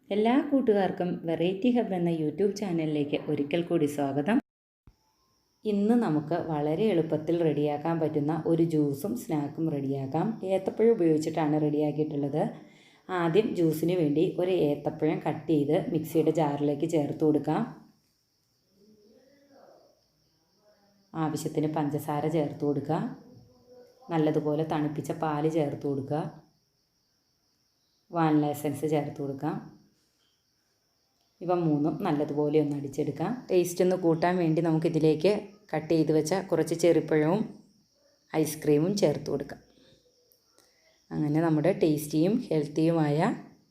എല്ലാ കൂട്ടുകാർക്കും variety hub എന്ന യൂട്യൂബ് ചാനലിലേക്ക് ഒരിക്കൽ കൂടി സ്വാഗതം. ഇന്ന് നമുക്ക് വളരെ എളുപ്പത്തിൽ റെഡിയാക്കാൻ പറ്റുന്ന ഒരു ജ്യൂസും സ്നാക്കും റെഡിയാക്കാം. ഏത്തപ്പഴം ഉപയോഗിച്ചിട്ടാണ് റെഡിയാക്കിയിട്ടുള്ളത്. ആദ്യം ജ്യൂസിന് വേണ്ടി ഒരു ഏത്തപ്പഴം കട്ട് ചെയ്ത് മിക്സിയുടെ ജാറിലേക്ക് ചേർത്ത് കൊടുക്കാം. ആവശ്യത്തിന് പഞ്ചസാര ചേർത്ത് കൊടുക്കുക. നല്ലതുപോലെ തണുപ്പിച്ച പാല് ചേർത്ത് കൊടുക്കുക. വാനില എസൻസ് ചേർത്ത് കൊടുക്കാം. ഇവ മൂന്നും നല്ലതുപോലെ ഒന്ന് അടിച്ചെടുക്കാം. ടേസ്റ്റ് ഒന്ന് കൂട്ടാൻ വേണ്ടി നമുക്കിതിലേക്ക് കട്ട് ചെയ്ത് വെച്ച കുറച്ച് ചെറിപ്പഴവും ഐസ്ക്രീമും ചേർത്ത് കൊടുക്കാം. അങ്ങനെ നമ്മുടെ ടേസ്റ്റിയും ഹെൽത്തിയുമായ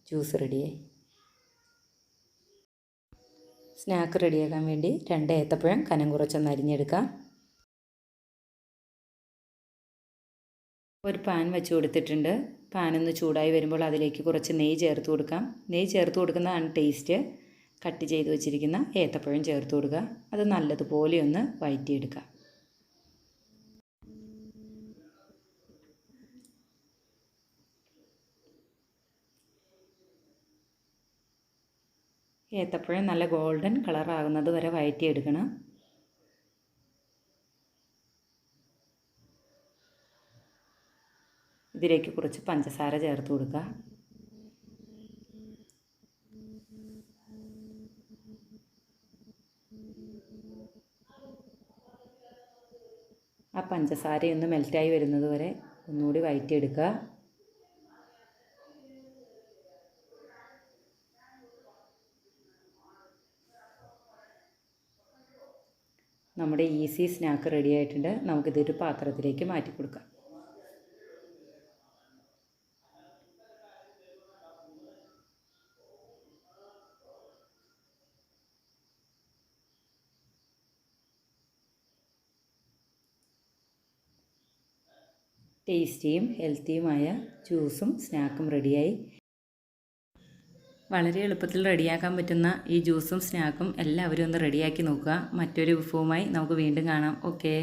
ജ്യൂസ് റെഡിയായി. സ്നാക്ക് റെഡിയാക്കാൻ വേണ്ടി 2 ഏത്തപ്പഴം കനം കുറച്ചൊന്ന് അരിഞ്ഞെടുക്കാം. ഒരു പാൻ വെച്ച് കൊടുത്തിട്ടുണ്ട്. പാനൊന്ന് ചൂടായി വരുമ്പോൾ അതിലേക്ക് കുറച്ച് നെയ്യ് ചേർത്ത് കൊടുക്കാം. നെയ്യ് ചേർത്ത് കൊടുക്കുന്നതാണ് ടേസ്റ്റ്. കട്ട് ചെയ്ത് വെച്ചിരിക്കുന്ന ഏത്തപ്പഴം ചേർത്ത് കൊടുക്കുക. അത് നല്ലതുപോലെ ഒന്ന് വഴറ്റിയെടുക്കുക. ഏത്തപ്പഴം നല്ല ഗോൾഡൻ കളറാകുന്നത് വരെ വഴറ്റിയെടുക്കണം. ഇതിലേക്ക് കുറച്ച് പഞ്ചസാര ചേർത്ത് കൊടുക്കുക. ആ പഞ്ചസാരയൊന്ന് മെൽറ്റായി വരുന്നത് വരെ ഒന്നുകൂടി വഴറ്റിയെടുക്കുക. നമ്മുടെ ഈസി സ്നാക്ക് റെഡി ആയിട്ടുണ്ട്. നമുക്കിതൊരു പാത്രത്തിലേക്ക് മാറ്റി കൊടുക്കാം. ടേസ്റ്റിയും ഹെൽത്തിയുമായ ജ്യൂസും സ്നാക്കും റെഡിയായി. വളരെ എളുപ്പത്തിൽ റെഡിയാക്കാൻ പറ്റുന്ന ഈ ജ്യൂസും സ്നാക്കും എല്ലാവരും ഒന്ന് റെഡിയാക്കി നോക്കുക. മറ്റൊരു വിഭവമായി നമുക്ക് വീണ്ടും കാണാം. ഓക്കേ.